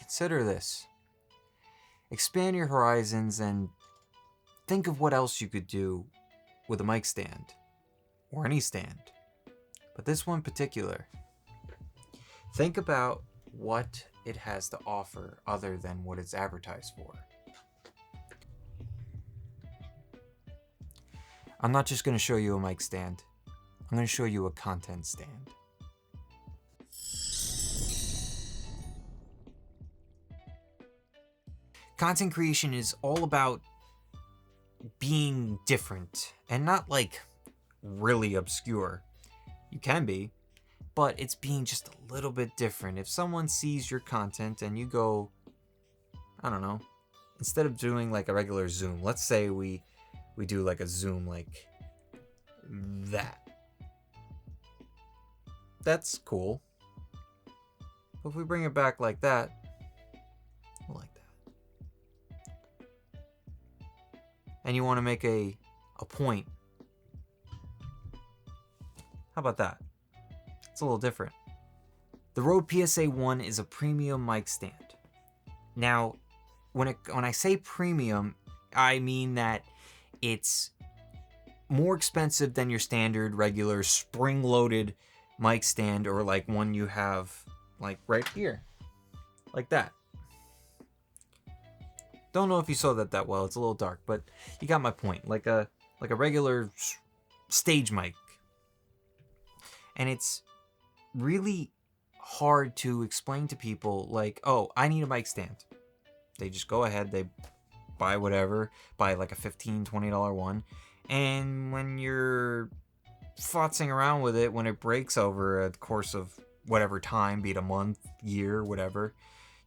consider this. Expand your horizons and think of what else you could do with a mic stand, or any stand, but this one in particular. Think about what it has to offer other than what it's advertised for. I'm not just going to show you a mic stand. I'm going to show you a content stand. Content creation is all about being different and not like really obscure. You can be, but it's being just a little bit different. If someone sees your content and you go, I don't know, instead of doing like a regular Zoom, let's say we do like a Zoom like that. That's cool. But if we bring it back like that, like that. And you want to make a point. How about that? It's a little different. The Rode PSa1 is a premium mic stand. Now, when I say premium, I mean that it's more expensive than your standard regular spring-loaded mic stand, or like one you have like right here, like that. Don't know if you saw that well. It's a little dark, but you got my point. Like a regular stage mic. And it's really hard to explain to people like, oh, I need a mic stand. They just go ahead, they buy whatever, buy like a $15, $20 one. And when you're futzing around with it, when it breaks over a course of whatever time, be it a month, year, whatever,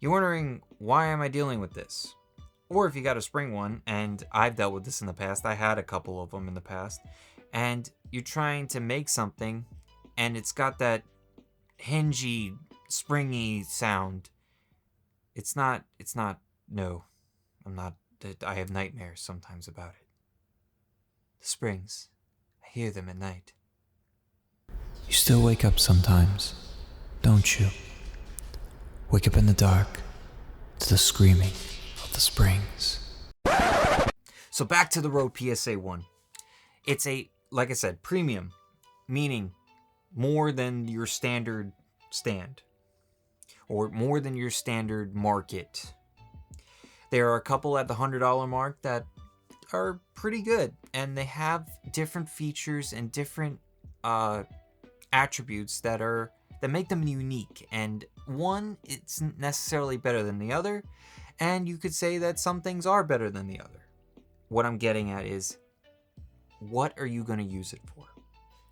you're wondering, why am I dealing with this? Or if you got a spring one, and I've dealt with this in the past, I had a couple of them in the past, and you're trying to make something, and it's got that hingy, springy sound. No, I'm not, I have nightmares sometimes about it. The springs, I hear them at night. You still wake up sometimes, don't you? Wake up in the dark to the screaming of the springs. So back to the Rode PSa1. It's a, like I said, premium, meaning more than your standard stand, or more than your standard market. There are a couple at the $100 mark that are pretty good, and they have different features and different attributes that make them unique. And one, it's necessarily better than the other, and you could say that some things are better than the other. What I'm getting at is, what are you going to use it for?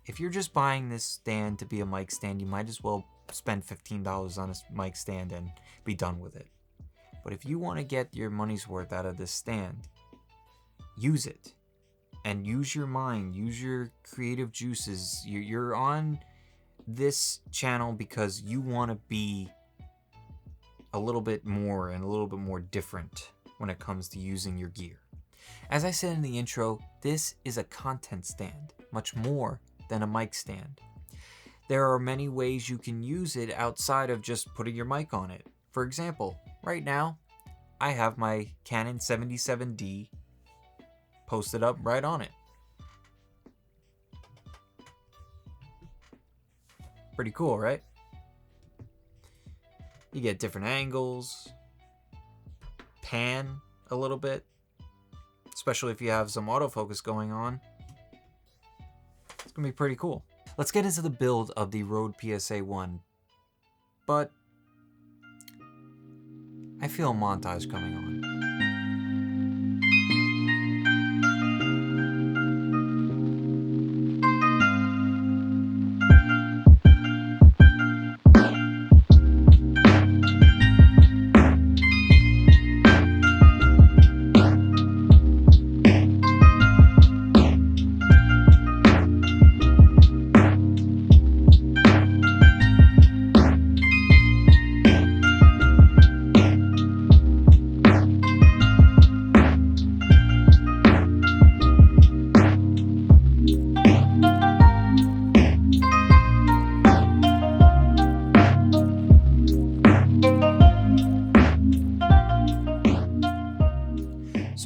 If you're just buying this stand to be a mic stand, you might as well spend $15 on a mic stand and be done with it. But if you want to get your money's worth out of this stand, use it. And use your mind, use your creative juices. You're on this channel because you want to be a little bit more and a little bit more different when it comes to using your gear. As I said in the intro, this is a content stand, much more than a mic stand. There are many ways you can use it outside of just putting your mic on it. For example, right now, I have my Canon 77D posted up right on it. Pretty cool, right? You get different angles, pan a little bit, especially if you have some autofocus going on. It's gonna be pretty cool. Let's get into the build of the Rode PSa1, but I feel a montage coming on.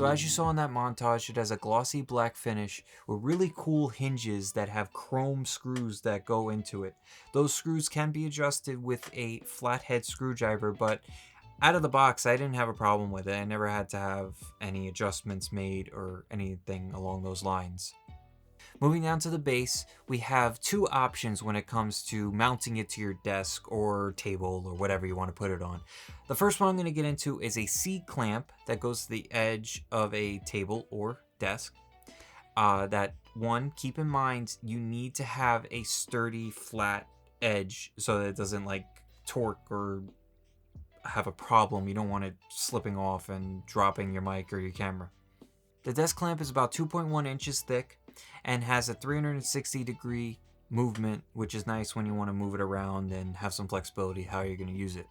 So as you saw in that montage, it has a glossy black finish with really cool hinges that have chrome screws that go into it. Those screws can be adjusted with a flathead screwdriver, but out of the box, I didn't have a problem with it. I never had to have any adjustments made or anything along those lines. Moving down to the base, we have two options when it comes to mounting it to your desk or table or whatever you want to put it on. The first one I'm going to get into is a C-clamp that goes to the edge of a table or desk. That one, keep in mind, you need to have a sturdy, flat edge so that it doesn't like torque or have a problem. You don't want it slipping off and dropping your mic or your camera. The desk clamp is about 2.1 inches thick and has a 360-degree movement, which is nice when you want to move it around and have some flexibility how you're going to use it.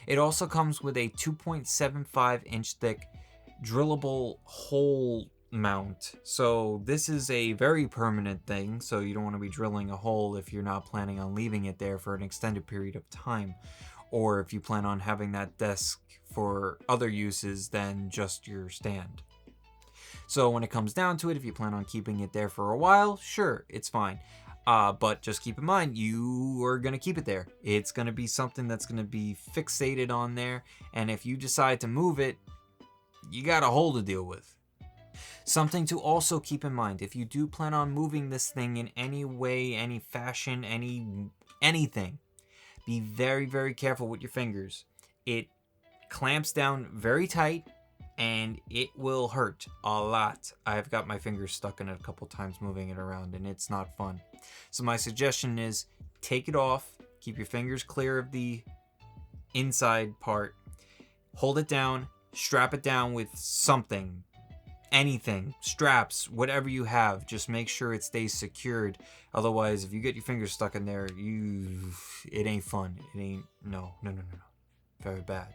It also comes with a 2.75 inch thick drillable hole mount. So this is a very permanent thing, so you don't want to be drilling a hole if you're not planning on leaving it there for an extended period of time, or if you plan on having that desk for other uses than just your stand. So when it comes down to it, if you plan on keeping it there for a while, sure, it's fine. But just keep in mind, you are going to keep it there. It's going to be something that's going to be fixated on there, and if you decide to move it, you got a hole to deal with. Something to also keep in mind, if you do plan on moving this thing in any way, any fashion, anything, be very, very careful with your fingers. It clamps down very tight and it will hurt a lot. I've got my fingers stuck in it a couple times moving it around and it's not fun. So my suggestion is take it off, keep your fingers clear of the inside part, hold it down, strap it down with something, anything, straps, whatever you have. Just make sure it stays secured. Otherwise, if you get your fingers stuck in there, it ain't fun. It ain't, no. Very bad.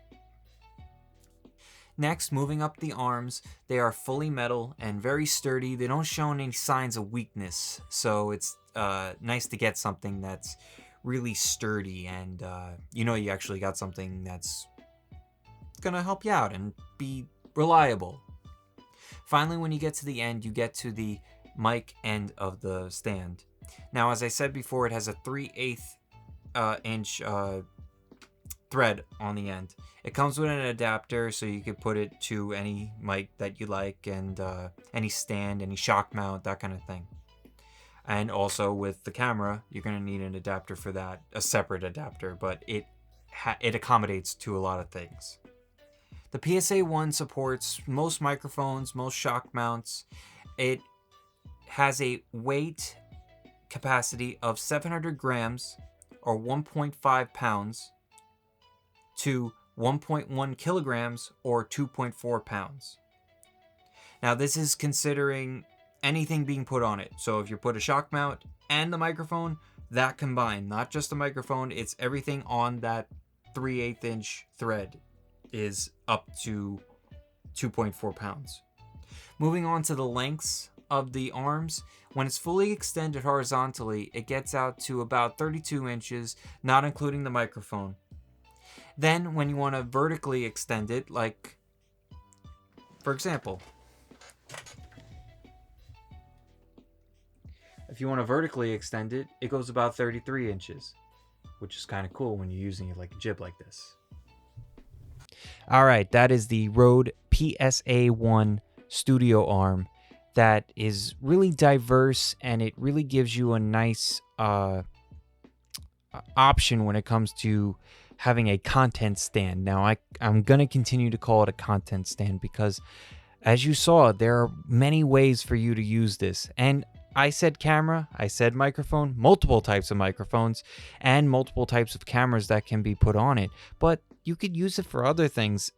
Next, moving up the arms, they are fully metal and very sturdy. They don't show any signs of weakness, so it's nice to get something that's really sturdy and you actually got something that's gonna help you out and be reliable. Finally, when you get to the end, you get to the mic end of the stand. Now, as I said before, it has a 3/8 inch thread on the end. It comes with an adapter, so you could put it to any mic that you like, and any stand, any shock mount, that kind of thing. And also with the camera, you're going to need an adapter for that, a separate adapter, but it accommodates to a lot of things. The PSA1 supports most microphones, most shock mounts. It has a weight capacity of 700 grams or 1.5 pounds to 1.1 kilograms or 2.4 pounds. Now this is considering anything being put on it. So if you put a shock mount and the microphone, that combined, not just the microphone, it's everything on that 3/8 inch thread is up to 2.4 pounds. Moving on to the lengths of the arms, when it's fully extended horizontally, it gets out to about 32 inches, not including the microphone. Then when you want to vertically extend it, like for example, if you want to vertically extend it, it goes about 33 inches, which is kind of cool when you're using it like a jib like this. All right, that is the Rode PSa1 studio arm that is really diverse, and it really gives you a nice option when it comes to having a content stand. Now, I'm going to continue to call it a content stand because, as you saw, there are many ways for you to use this. And I said camera, I said microphone, multiple types of microphones, and multiple types of cameras that can be put on it. But you could use it for other things.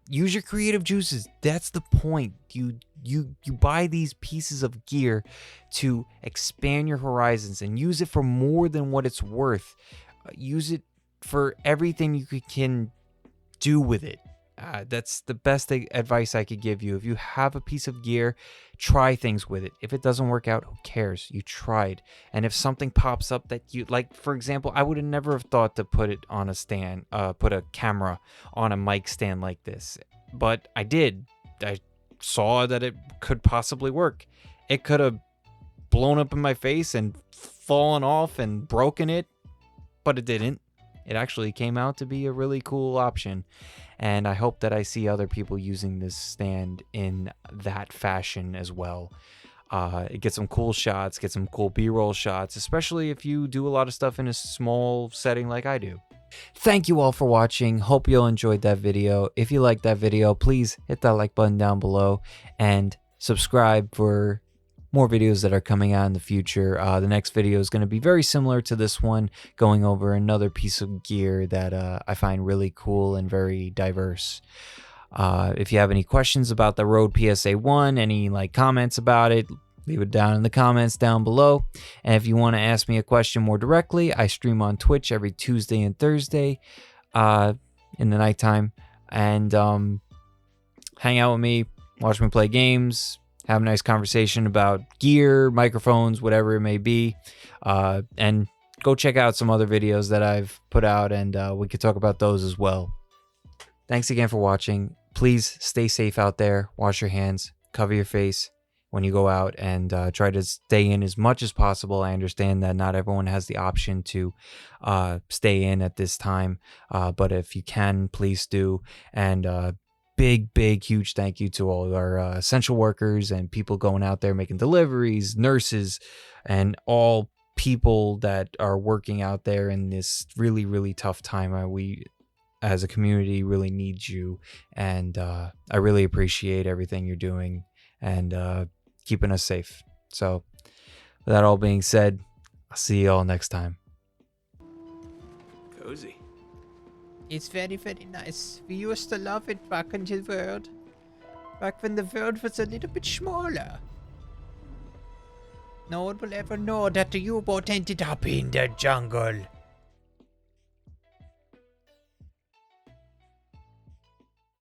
Use your creative juices. That's the point. You buy these pieces of gear to expand your horizons and use it for more than what it's worth. Use it for everything you can do with it. That's the best advice I could give you. If you have a piece of gear, try things with it. If it doesn't work out, who cares? You tried. And if something pops up that you like, for example, I would have never have thought to put it on a stand, put a camera on a mic stand like this. but I did. I saw that it could possibly work. It could have blown up in my face and fallen off and broken it, but it didn't. It actually came out to be a really cool option, and I hope that I see other people using this stand in that fashion as well. Get some cool shots, get some cool B-roll shots, especially if you do a lot of stuff in a small setting like I do. Thank you all for watching. Hope you all enjoyed that video. If you liked that video, please hit that like button down below and subscribe for more videos that are coming out in the future. The next video is going to be very similar to this one, going over another piece of gear that I find really cool and very diverse. If you have any questions about the Rode PSa1, any comments about it, leave it down in the comments down below. And if you want to ask me a question more directly, I stream on Twitch every Tuesday and Thursday in the nighttime. And hang out with me, watch me play games, have a nice conversation about gear, microphones, whatever it may be. And go check out some other videos that I've put out, and we could talk about those as well. Thanks again for watching. Please stay safe out there. Wash your hands, cover your face when you go out, and try to stay in as much as possible. I understand that not everyone has the option to stay in at this time, but if you can, please do. And big, huge thank you to all our essential workers and people going out there making deliveries, nurses, and all people that are working out there in this really, really tough time. We, as a community, really need you, and I really appreciate everything you're doing and keeping us safe. So, with that all being said, I'll see you all next time. Cozy. It's very, very nice. We used to love it back in the world. Back when the world was a little bit smaller. No one will ever know that the U-boat ended up in the jungle.